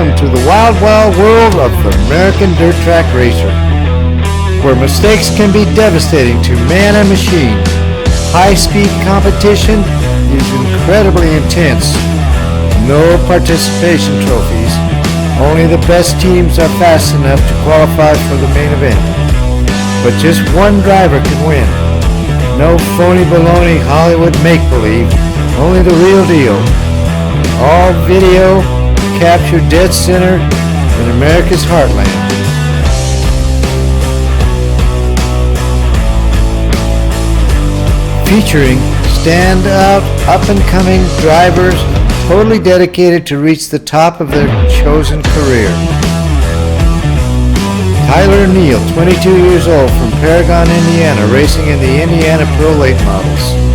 welcome to the wild, wild world of the American Dirt Track Racer, where mistakes can be devastating to man and machine. High-speed competition is incredibly intense. No participation trophies. Only the best teams are fast enough to qualify for the main event. But just one driver can win. No phony baloney Hollywood make-believe, only the real deal. All video captured dead center in America's heartland. Featuring stand-out, up-and-coming drivers totally dedicated to reach the top of their chosen career. Tyler Neal, 22 years old, from Paragon, Indiana, racing in the Indiana Pro Late Models.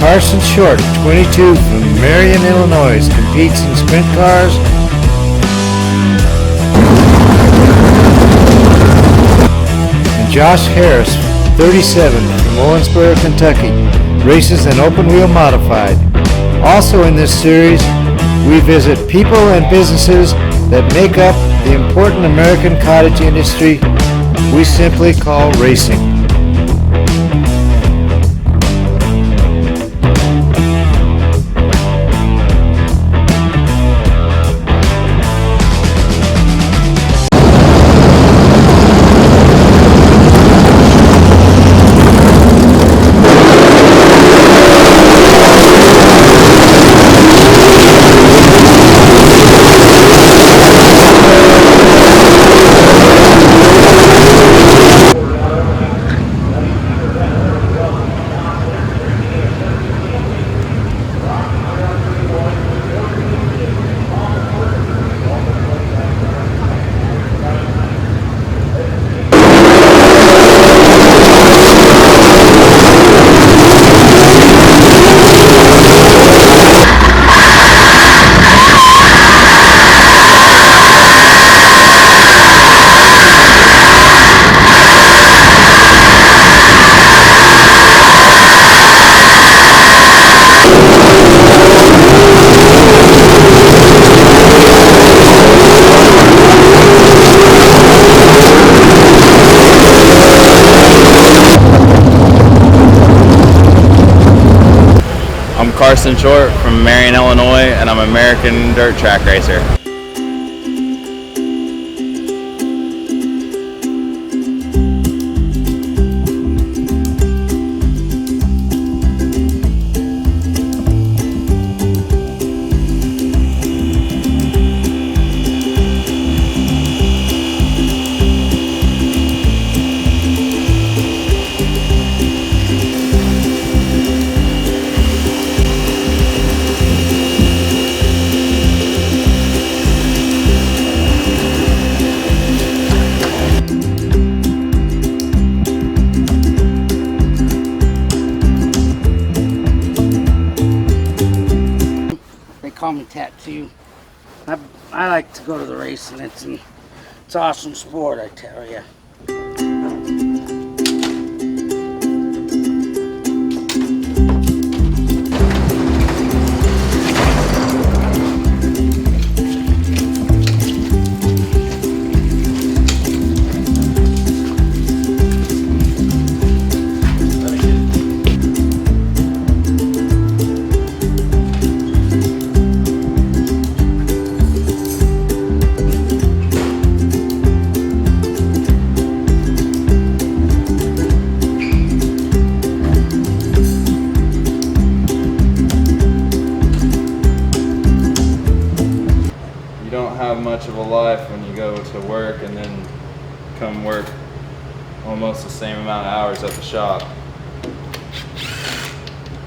Carson Short, 22, from Marion, Illinois, competes in sprint cars. And Josh Harris, 37, from Owensboro, Kentucky, races an open-wheel modified. Also in this series, we visit people and businesses that make up the important American cottage industry we simply call racing. I'm Carson Short from Marion, Illinois, and I'm an American dirt track racer. Call me Tattoo. I like to go to the racing. It's awesome sport, I tell you. Have much of a life when you go to work and then come work almost the same amount of hours at the shop.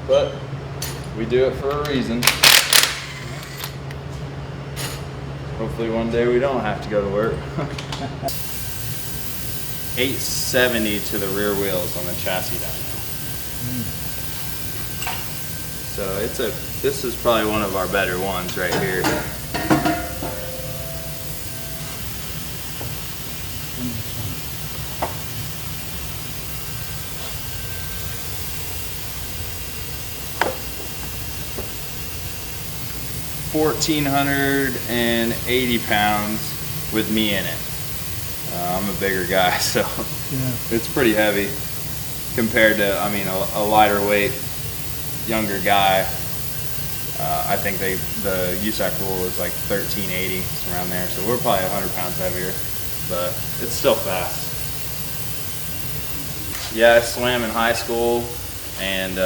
But we do it for a reason. Hopefully one day we don't have to go to work. 870 to the rear wheels on the chassis down there. So this is probably one of our better ones right here. 1,480 pounds with me in it. I'm a bigger guy, so it's pretty heavy compared to, I mean, a lighter weight, younger guy. I think the USAC rule is like 1,380, it's around there, so we're probably 100 pounds heavier, but it's still fast. Yeah, I swam in high school, and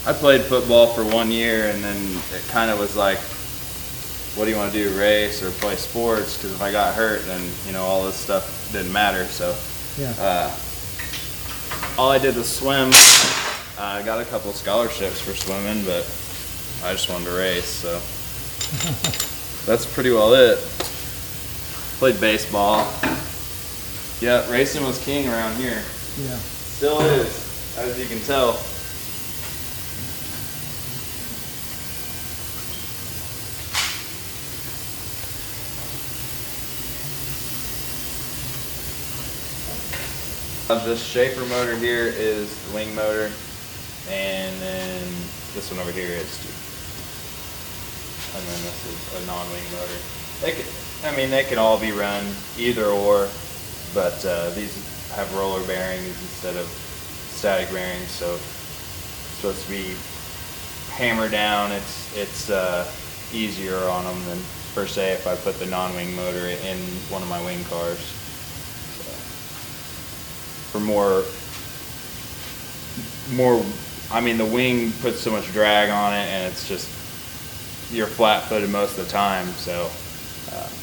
I played football for 1 year, and then it kind of was like, what do you want to do, race or play sports? Because if I got hurt, then, you know, all this stuff didn't matter. So all I did was swim. I got a couple scholarships for swimming, but I just wanted to race, so that's pretty well it. Played baseball. Yeah, racing was king around here. Yeah. Still is, as you can tell. This Schaefer motor here is the wing motor, and then this one over here is too. And then this is a non-wing motor. They could all be run either or, but these have roller bearings instead of static bearings, so it's supposed to be hammer down. It's easier on them than per se if I put the non-wing motor in one of my wing cars. For more, I mean, the wing puts so much drag on it, and it's just, you're flat-footed most of the time, so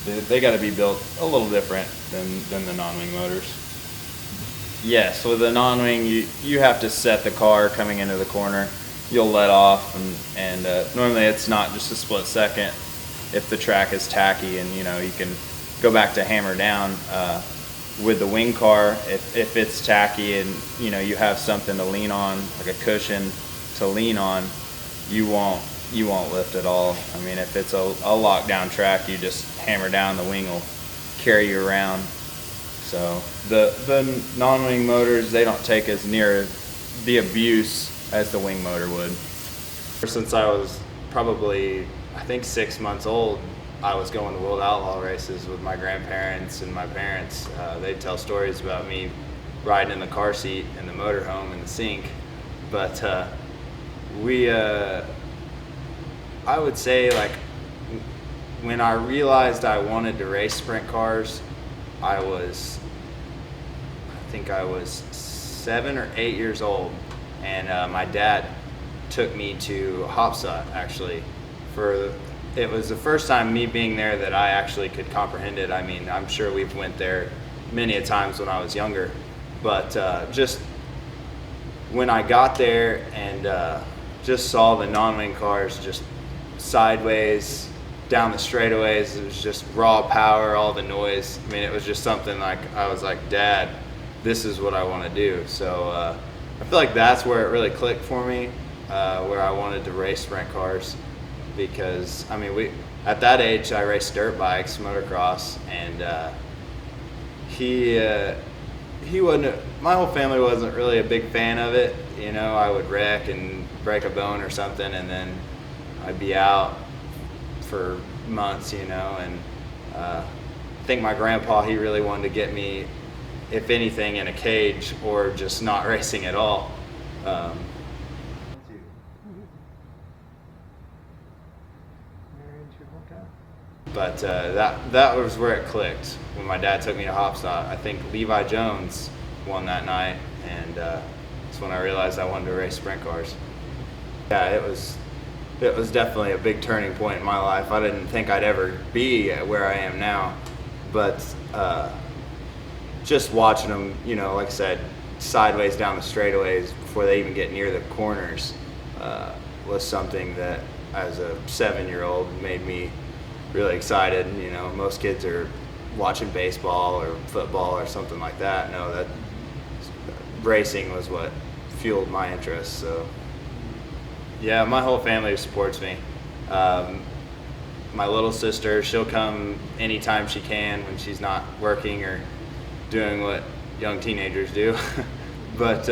they got to be built a little different than the non-wing motors. Yes, with the non-wing, you have to set the car coming into the corner. You'll let off, and normally it's not just a split second. If the track is tacky, and you know, you can go back to hammer down. With the wing car, if it's tacky and you know you have something to lean on, like a cushion to lean on, you won't lift at all. I mean, if it's a lockdown track, you just hammer down, the wing will carry you around. So the non-wing motors, they don't take as near the abuse as the wing motor would. Since I was probably, I think, 6 months old, I was going to World Outlaw races with my grandparents and my parents. They'd tell stories about me riding in the car seat in the motorhome in the sink. But I would say, like, when I realized I wanted to race sprint cars, I think I was 7 or 8 years old, and my dad took me to Hopsut, actually, it was the first time me being there that I actually could comprehend it. I mean, I'm sure we've went there many a times when I was younger, but just when I got there and just saw the non-wing cars just sideways down the straightaways, it was just raw power, all the noise. I mean, it was just something like, I was like, Dad, this is what I want to do. So I feel like that's where it really clicked for me, where I wanted to race sprint cars. Because I mean, at that age I raced dirt bikes, motocross, and he wasn't. My whole family wasn't really a big fan of it. You know, I would wreck and break a bone or something, and then I'd be out for months. You know, and I think my grandpa, he really wanted to get me, if anything, in a cage or just not racing at all. But that was where it clicked when my dad took me to Hopsot. I think Levi Jones won that night, and that's when I realized I wanted to race sprint cars. Yeah, it was definitely a big turning point in my life. I didn't think I'd ever be where I am now, but just watching them, you know, like I said, sideways down the straightaways before they even get near the corners was something that, as a 7-year-old, made me really excited. You know, most kids are watching baseball or football or something like that. No, that racing was what fueled my interest. So yeah, my whole family supports me. My little sister, she'll come anytime she can when she's not working or doing what young teenagers do. But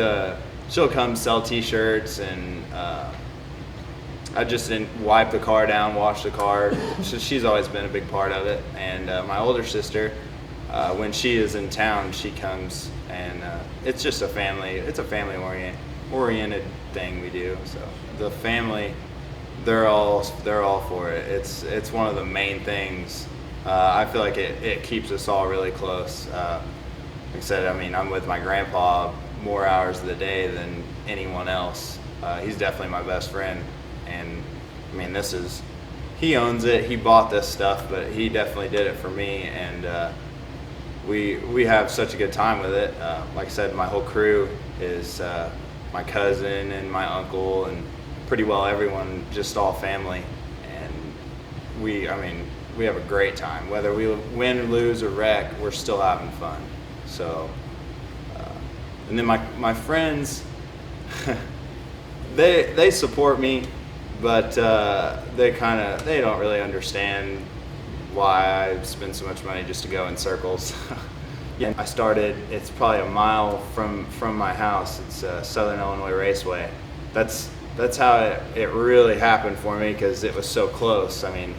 she'll come sell t-shirts and I just didn't wipe the car down, wash the car. So she's always been a big part of it. And my older sister, when she is in town, she comes, and it's just a family. It's a family oriented thing we do. So the family, they're all for it. It's one of the main things. I feel like it keeps us all really close. Like I said, I mean, I'm with my grandpa more hours of the day than anyone else. He's definitely my best friend, and I mean, he owns it. He bought this stuff, but he definitely did it for me, and we have such a good time with it. Like I said, my whole crew is my cousin and my uncle, and pretty well everyone, just all family, and we have a great time. Whether we win, lose, or wreck, we're still having fun. So, and then my friends, they support me, but they don't really understand why I spend so much money just to go in circles. Yeah, I started, it's probably a mile from my house. It's Southern Illinois Raceway. That's how it really happened for me, because it was so close. I mean,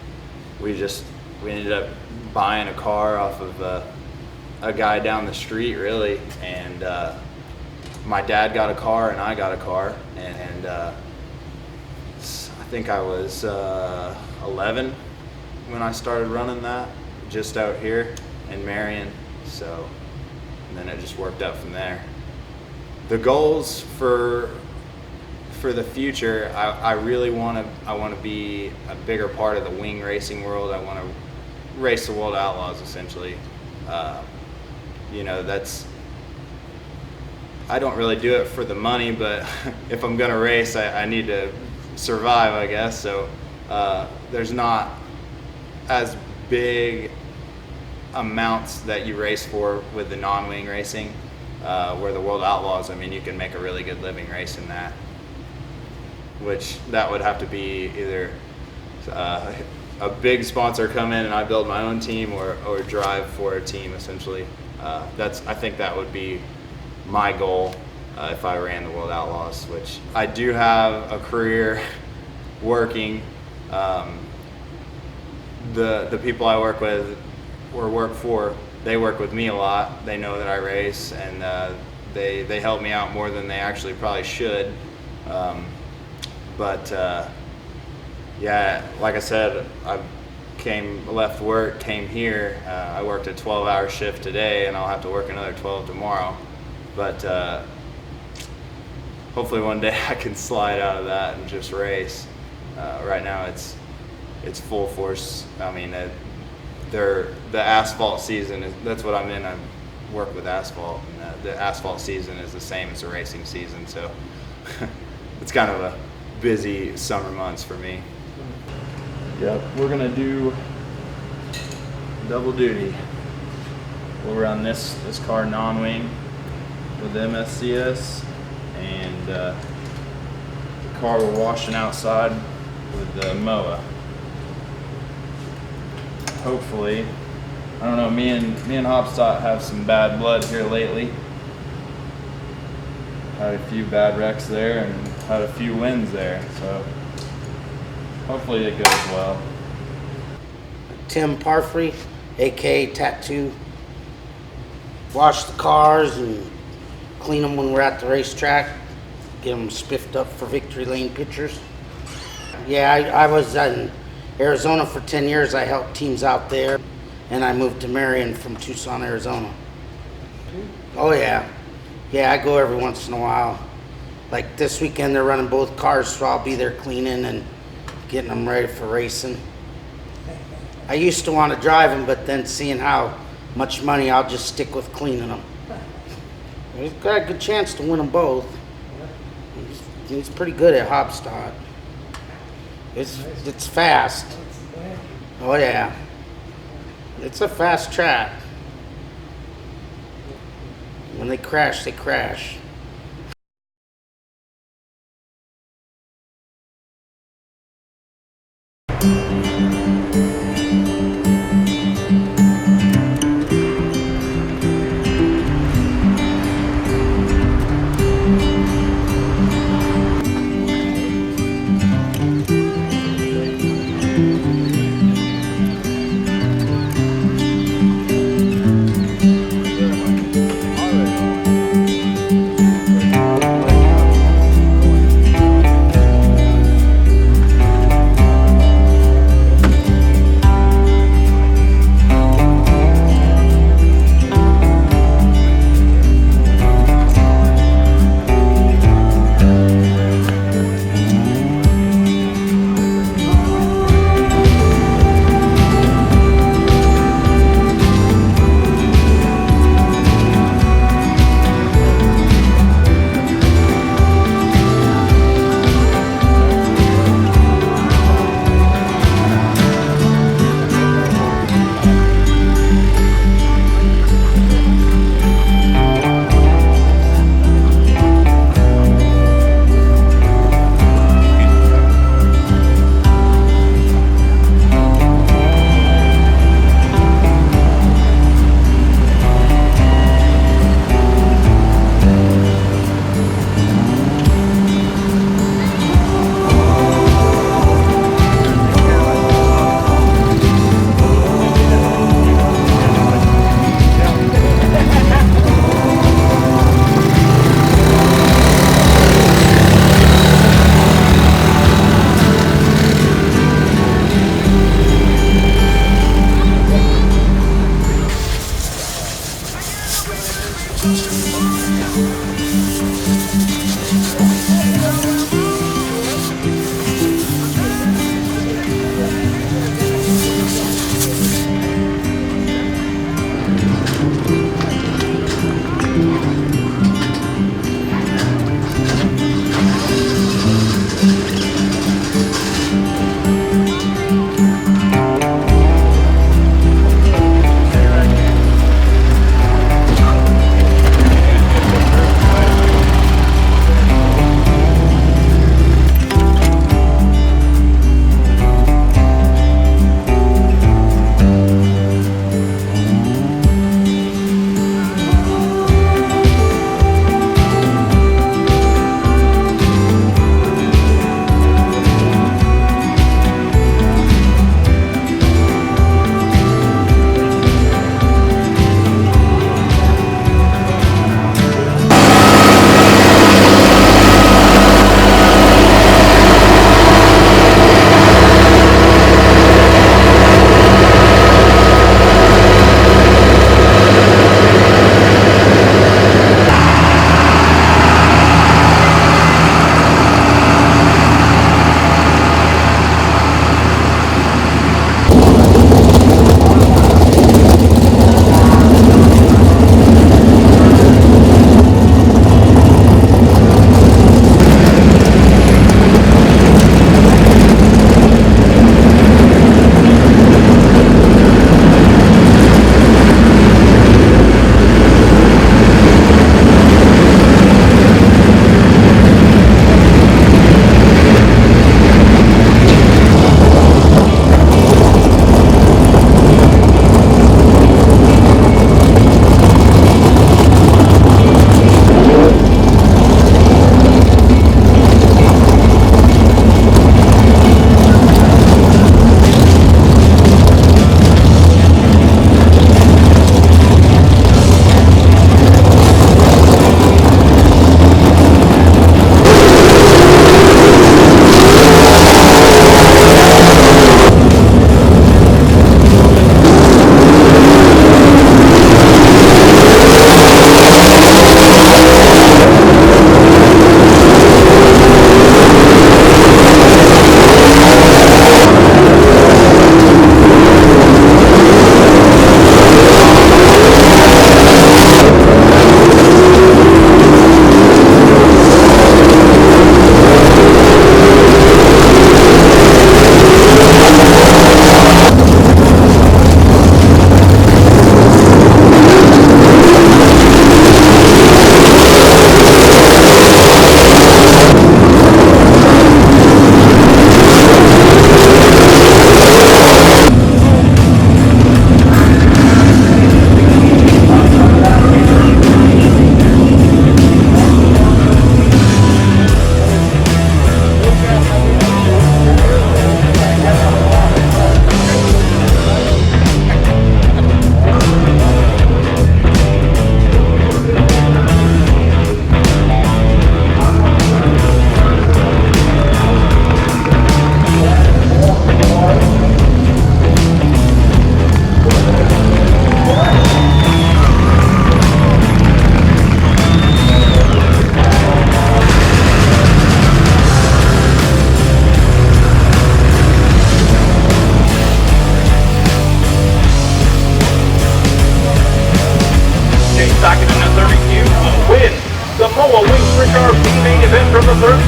we ended up buying a car off of a guy down the street, really, and my dad got a car and I got a car, and I think I was 11 when I started running that, just out here in Marion. So, and then it just worked out from there. The goals for the future, I really want to be a bigger part of the wing racing world. I want to race the World Outlaws, essentially. I don't really do it for the money, but if I'm gonna race, I need to survive, I guess. So there's not as big amounts that you race for with the non-wing racing, where the World Outlaws, I mean, you can make a really good living racing that, which that would have to be either a big sponsor come in and I build my own team, or drive for a team, essentially. I think that would be my goal if I ran the World Outlaws, which I do have a career working. The people I work with or work for, they work with me a lot. They know that I race, and they help me out more than they actually probably should. Yeah, like I said, I left work, came here. I worked a 12-hour shift today, and I'll have to work another 12 tomorrow. But hopefully one day I can slide out of that and just race. Right now it's full force. I mean, the asphalt season, that's what I'm in. I work with asphalt, and the asphalt season is the same as the racing season, so it's kind of a busy summer months for me. Yep, we're gonna do double duty. We'll run this car non-wing with MSCS, and the car we're washing outside with the MOA. Hopefully, I don't know, me and Hopstot have some bad blood here lately. Had a few bad wrecks there and had a few wins there, so hopefully it goes well. Tim Parfrey, aka Tattoo. Wash the cars and clean them when we're at the racetrack. Get them spiffed up for Victory Lane pictures. Yeah, I was in Arizona for 10 years. I helped teams out there, and I moved to Marion from Tucson, Arizona. Oh yeah. Yeah, I go every once in a while. Like this weekend they're running both cars, so I'll be there cleaning and getting them ready for racing. I used to want to drive them, but then seeing how much money, I'll just stick with cleaning them. He's got a good chance to win them both. He's pretty good at Hopstot. It's fast. Oh yeah. It's a fast track. When they crash, they crash.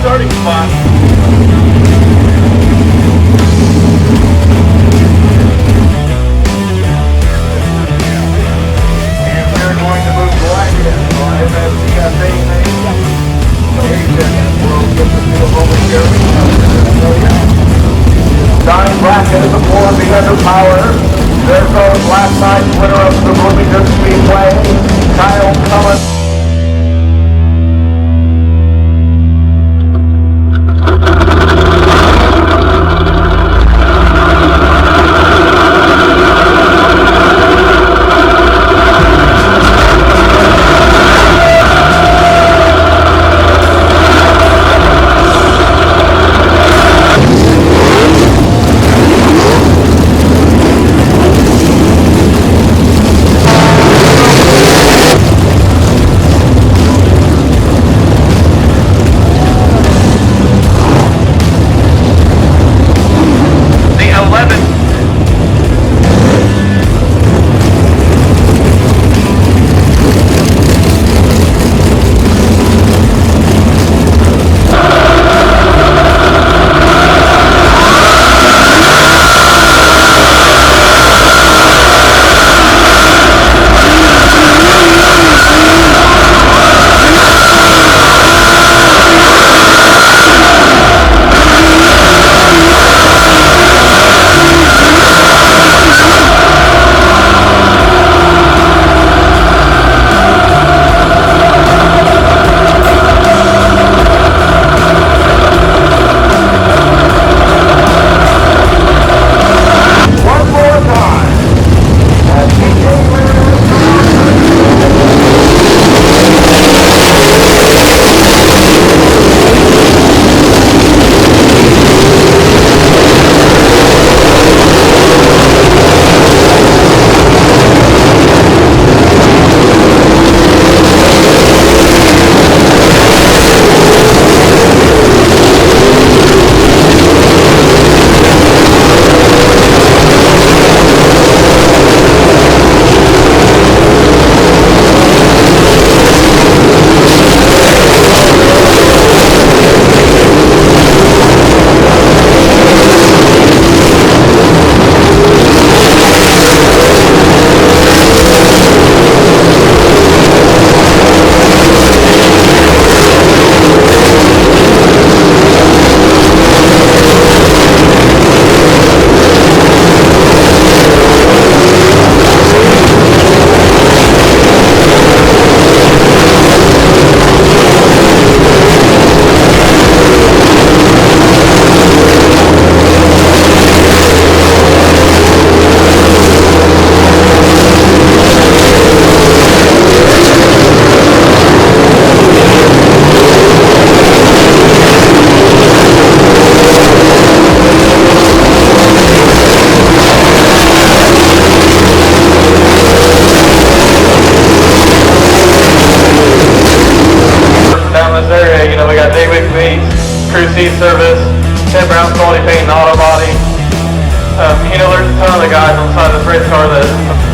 starting spot. And we're going to move right in on MSCSA name. We'll get the field momentarily. Johnny Brackett is aboard the Underpower. There goes last night's winner of the Bloomington Speedway, Kyle Cullen. only painting auto body. There's a ton of the guys on the side of this race car that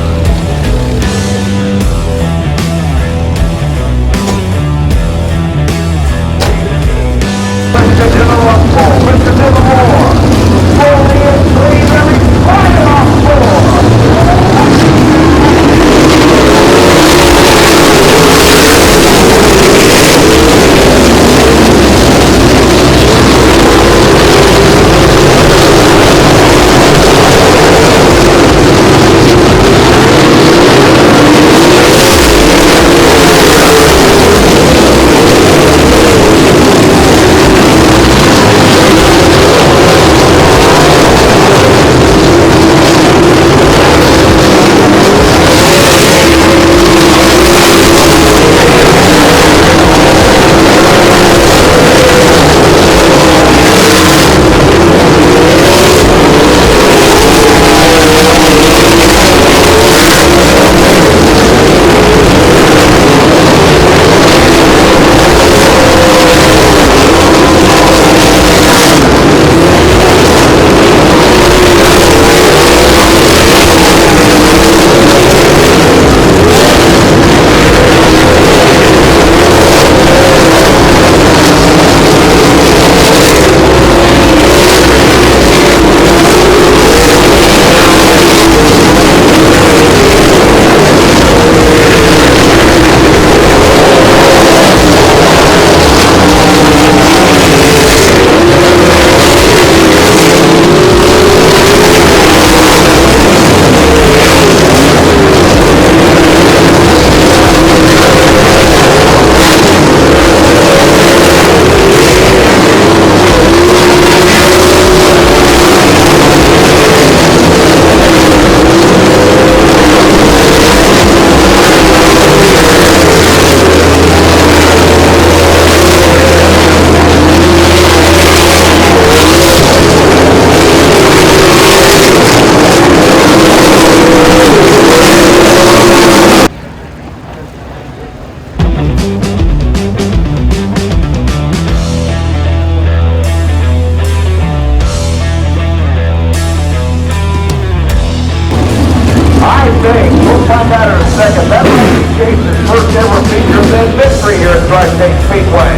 second. That might be Chase's first ever feature than victory here at Tri-State Speedway.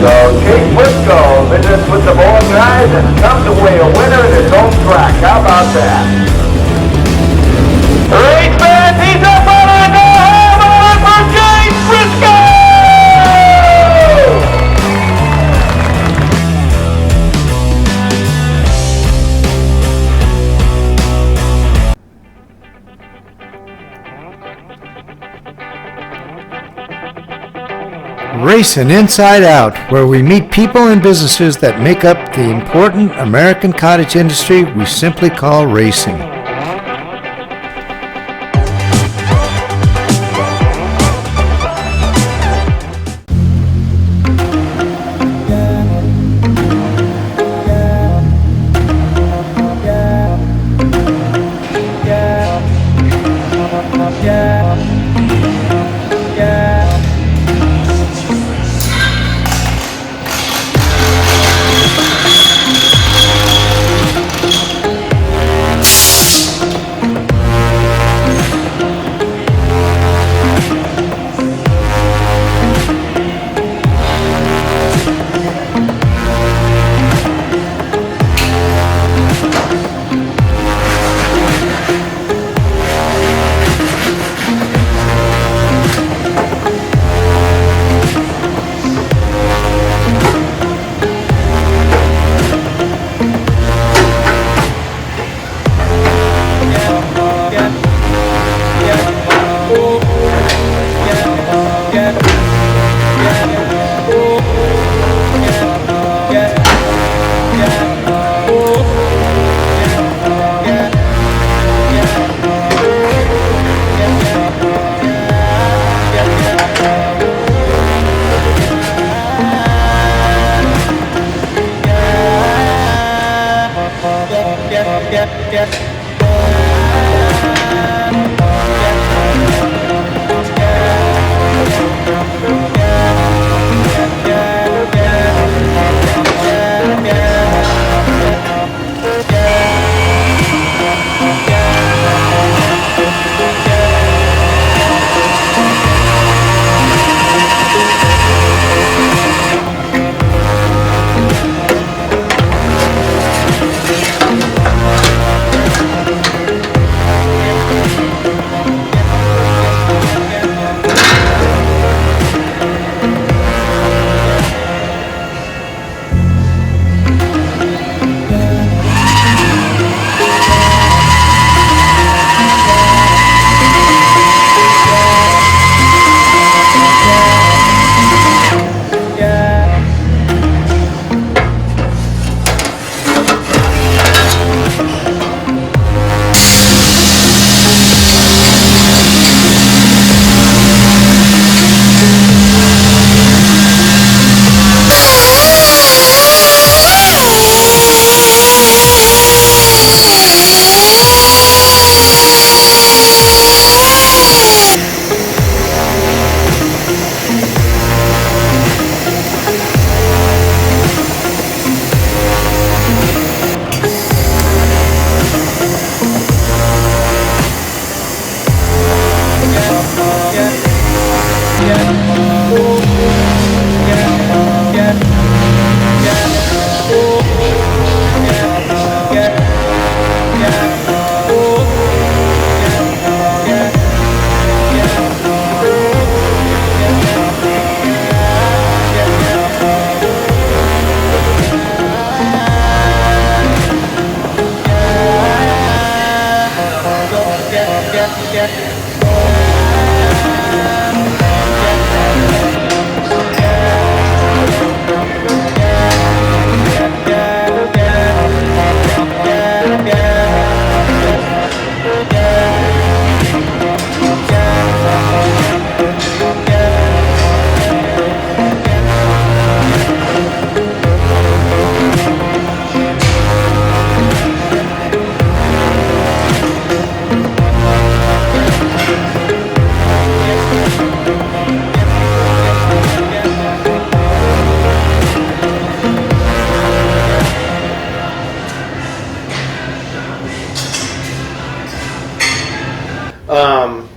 So Chase Briscoe visits with the Bowen guys and comes away a winner in his own track. How about that? Race fans, he's up on a go! Hammer for Chase Briscoe! Racing Inside Out, where we meet people and businesses that make up the important American cottage industry we simply call racing.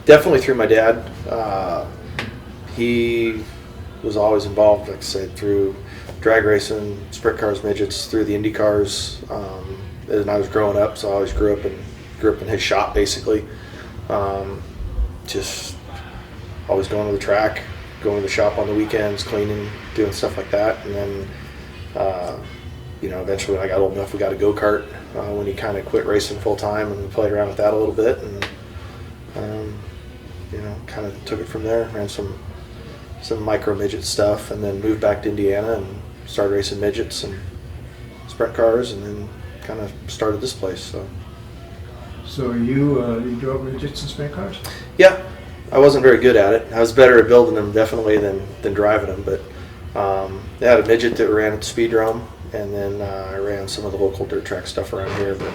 Definitely through my dad. He was always involved, like I said, through drag racing, sprint cars, midgets, through the Indy cars. And I was growing up, so I always grew up in his shop, basically. Just always going to the track, going to the shop on the weekends, cleaning, doing stuff like that. And then, eventually when I got old enough, we got a go-kart when he kind of quit racing full time, and we played around with that a little bit. And kind of took it from there, ran some micro midget stuff, and then moved back to Indiana and started racing midgets and sprint cars, and then kind of started this place. So you drove midgets and sprint cars? Yeah, I wasn't very good at it. I was better at building them definitely than driving them, but they had a midget that ran at the Speedrome, and then I ran some of the local dirt track stuff around here, but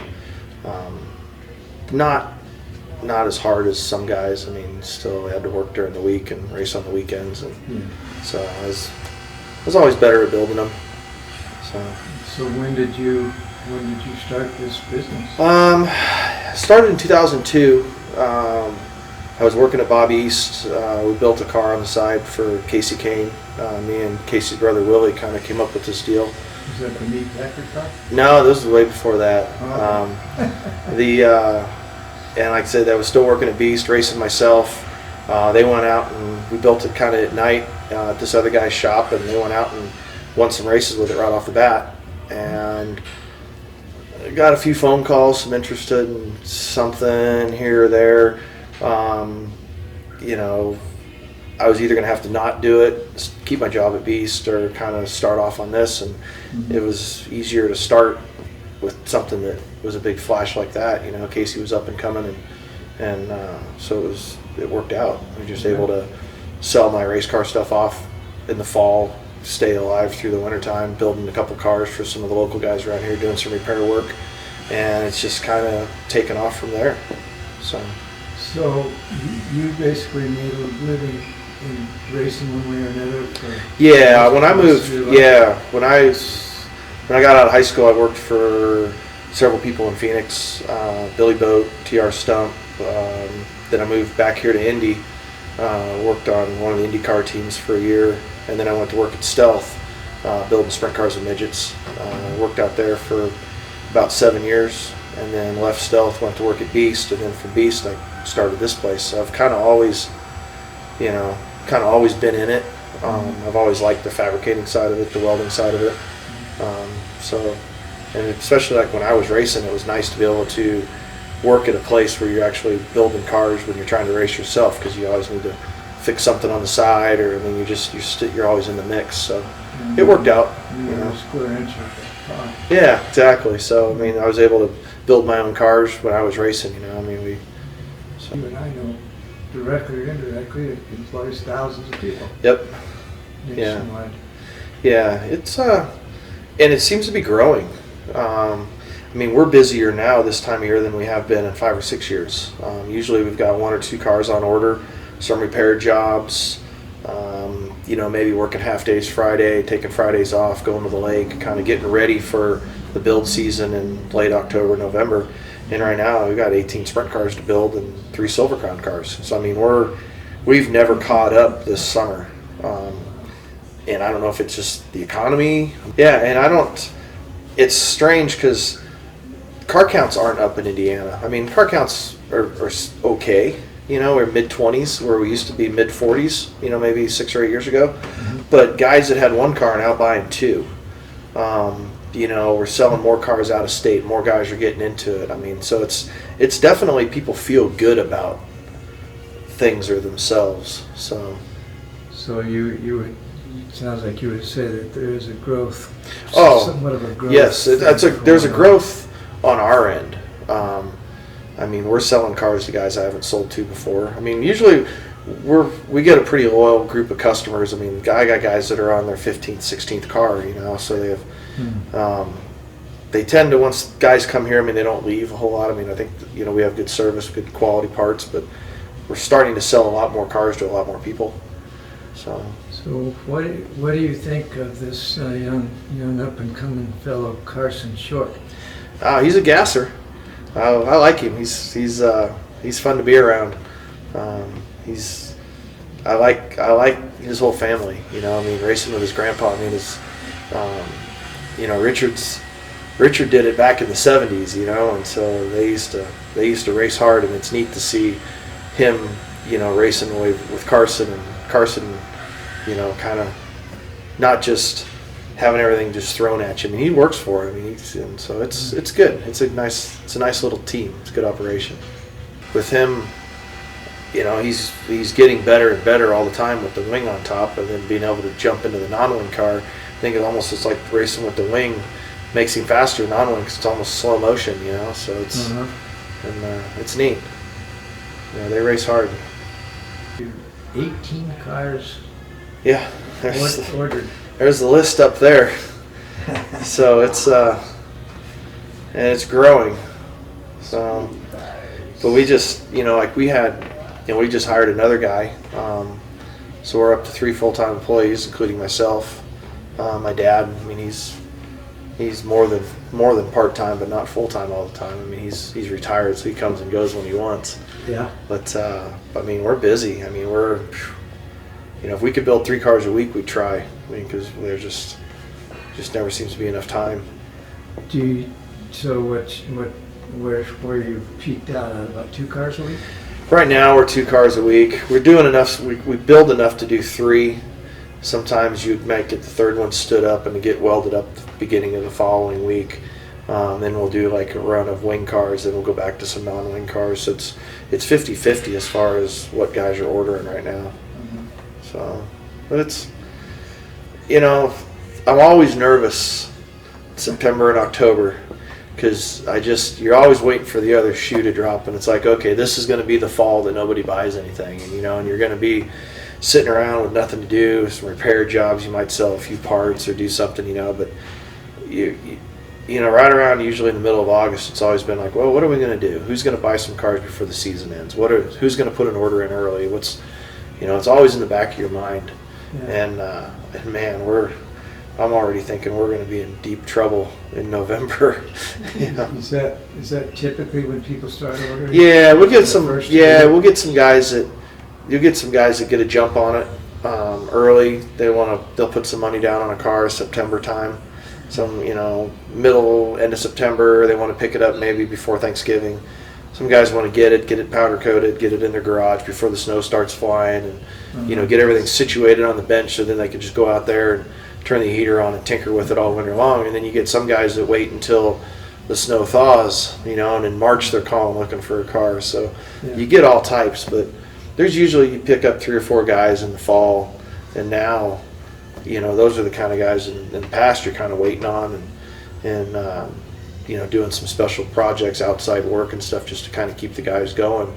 not as hard as some guys. I mean, still had to work during the week and race on the weekends, and so I was always better at building them. So when did you start this business? Started in 2002. I was working at Bob East. We built a car on the side for Casey Kane. Me and Casey's brother Willie kind of came up with this deal. Is that the meat packer car? No, this was way before that. Oh. And like I said, I was still working at Beast, racing myself. They went out and we built it kind of at night at this other guy's shop, and they went out and won some races with it right off the bat. And I got a few phone calls, some interested in something here or there. I was either going to have to not do it, keep my job at Beast, or kind of start off on this. And it was easier to start with something that was a big flash like that. Casey was up and coming, and so it worked out. I was just able to sell my race car stuff off in the fall, stay alive through the wintertime, building a couple cars for some of the local guys around here, doing some repair work, and it's just kind of taken off from there. So you basically made a living in racing one way or another? When I moved, when I got out of high school, I worked for several people in Phoenix, Billy Boat, TR Stump. Then I moved back here to Indy, worked on one of the IndyCar teams for a year, and then I went to work at Stealth, building sprint cars and midgets. Worked out there for about 7 years, and then left Stealth, went to work at Beast, and then from Beast I started this place. So I've kind of always been in it. I've always liked the fabricating side of it, the welding side of it. And especially like when I was racing, it was nice to be able to work at a place where you're actually building cars when you're trying to race yourself, because you always need to fix something on the side, or you're always in the mix. So it worked out. Square inch of the car. Yeah, exactly. So I was able to build my own cars when I was racing. You and I know, directly or indirectly, it employs thousands of people. Yep. Nationwide. Yeah, it's and it seems to be growing. We're busier now this time of year than we have been in 5 or 6 years. Usually we've got 1 or 2 cars on order, some repair jobs, maybe working half days Friday, taking Fridays off, going to the lake, kind of getting ready for the build season in late October, November. And right now we've got 18 sprint cars to build and 3 Silver Crown cars. So we've never caught up this summer. And I don't know if it's just the economy. Yeah, and it's strange because car counts aren't up in Indiana. Car counts are okay. We're mid-20s where we used to be mid-40s, maybe 6 or 8 years ago. Mm-hmm. But guys that had 1 car are now buying 2. We're selling more cars out of state. More guys are getting into it. So it's definitely, people feel good about things are themselves. So So you would, it sounds like you would say that there is a growth, Oh, somewhat of a growth. yes, thing there's a going on. growth on our end. I mean, we're selling cars to guys I haven't sold to before. I mean, usually we get a pretty loyal group of customers. I mean, I got guys that are on their 15th, 16th car, you know, so they have, they tend to, once guys come here, I mean, they don't leave a whole lot. I mean, I think, you know, we have good service, good quality parts, but we're starting to sell a lot more cars to a lot more people. So what do you think of this young up and coming fellow Carson Short? he's a gasser. I like him. He's fun to be around. I like his whole family. You know, I mean, racing with his grandpa. I mean, you know, Richard did it back in the '70s. You know, and so they used to race hard, and it's neat to see him, you know, racing with Carson, and Carson, you know, kind of not just having everything just thrown at you. I mean, he works for it. I mean, and so it's good. It's a nice little team. It's a good operation. With him, you know, he's getting better and better all the time with the wing on top, and then being able to jump into the non-wing car. I think it's like racing with the wing makes him faster. Non-wing, 'cause it's almost slow motion, you know. So it's it's neat. You know, they race hard. 18 cars Yeah, there's ordered. there's the list up there. So it's and it's growing. So, but we just, you know, like we just hired another guy. So we're up to 3 full-time employees, including myself, my dad. I mean, he's more than part-time, but not full-time all the time. I mean, he's retired, so he comes and goes when he wants. Yeah. But I mean, we're busy. I mean, you know, if we could build 3 cars a week, we'd try. I mean, because there just never seems to be enough time. So where you peaked out at about 2 cars a week? Right now, we're 2 cars a week. We're doing enough. We build enough to do 3. Sometimes you might get the 3rd one stood up and to get welded up the beginning of the following week. Then we'll do like a run of wing cars, then we'll go back to some non-wing cars. So it's 50-50 as far as what guys are ordering right now. So, but it's, you know, I'm always nervous September and October, because you're always waiting for the other shoe to drop, and it's like, okay, this is going to be the fall that nobody buys anything, and you know, and you're going to be sitting around with nothing to do, some repair jobs, you might sell a few parts or do something, you know, but you know, right around usually in the middle of August, it's always been like, well, what are we going to do? Who's going to buy some cars before the season ends? Who's going to put an order in early? You know, it's always in the back of your mind. Yeah. And man, I'm already thinking we're going to be in deep trouble in November. You know? Is that typically when people start ordering? Yeah, we'll get some guys that you'll get some guys that get a jump on it early. They'll put some money down on a car September time. Some, you know, end of September, they want to pick it up maybe before Thanksgiving. Some guys want to get it powder coated, get it in their garage before the snow starts flying, and you know, get everything situated on the bench so then they can just go out there and turn the heater on and tinker with it all winter long. And then you get some guys that wait until the snow thaws, you know, and in March they're calling looking for a car. So you get all types, but there's usually, you pick up 3 or 4 guys in the fall, and now, you know, those are the kind of guys in the past you're kind of waiting on, and you know, doing some special projects, outside work and stuff, just to kind of keep the guys going.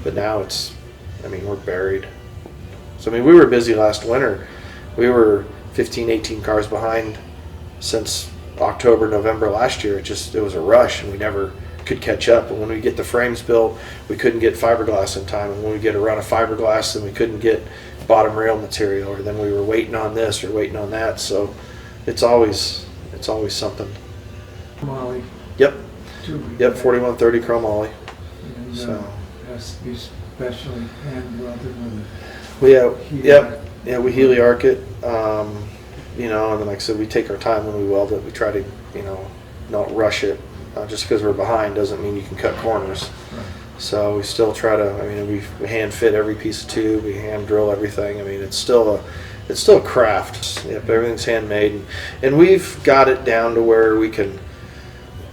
But now we're buried. So I mean, we were busy last winter. We were 15, 18 cars behind since October, November last year. It was a rush, and we never could catch up. And when we get the frames built, we couldn't get fiberglass in time. And when we get a run of fiberglass, then we couldn't get bottom rail material, or then we were waiting on this or waiting on that. So it's always something. Molly. Yep. 4130 chromoly. And So has to be specially hand welded with we Healy arc it. You know, and then like I said, we take our time when we weld it. We try to, you know, not rush it. Just because we're behind doesn't mean you can cut corners. Right. So we still try to. I mean, we hand fit every piece of tube. We hand drill everything. I mean, it's still a craft. Yep, everything's handmade, and we've got it down to where we can.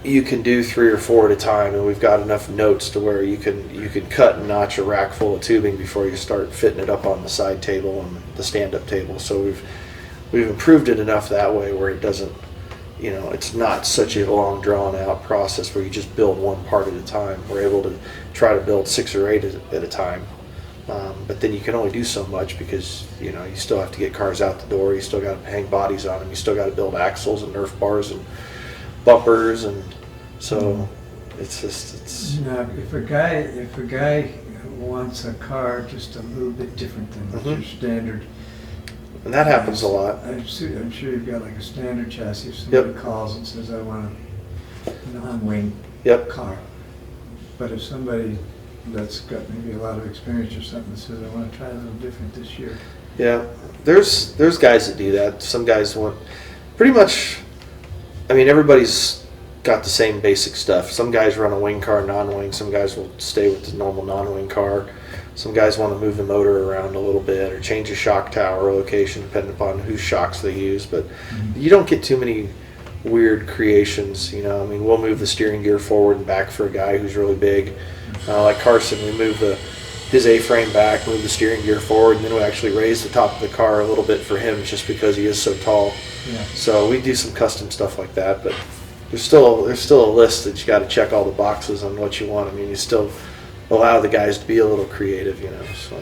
you can do 3 or 4 at a time, and we've got enough notes to where you can cut and notch a rack full of tubing before you start fitting it up on the side table and the stand-up table. So we've improved it enough that way where it doesn't, it's not such a long drawn out process where you just build one part at a time. We're able to try to build 6 or 8 at a time. But then you can only do so much because, you still have to get cars out the door. You still got to hang bodies on them. You still got to build axles and Nerf bars and bumpers, and so it's Now, if a guy wants a car just a little bit different than your standard, and that happens a lot. I'm sure you've got like a standard chassis. If somebody calls and says, I want a non-wing car. But if somebody that's got maybe a lot of experience or something says, I want to try a little different this year. Yeah, there's guys that do that. Some guys want pretty much, everybody's got the same basic stuff. Some guys run a wing car, non-wing. Some guys will stay with the normal non-wing car. Some guys want to move the motor around a little bit or change the shock tower location depending upon whose shocks they use. But you don't get too many weird creations. We'll move the steering gear forward and back for a guy who's really big. Like Carson, we move his A-frame back, move the steering gear forward, and then we actually raise the top of the car a little bit for him just because he is so tall. Yeah. So we do some custom stuff like that, but there's still a list that you got to check all the boxes on what you want. You still allow the guys to be a little creative, So.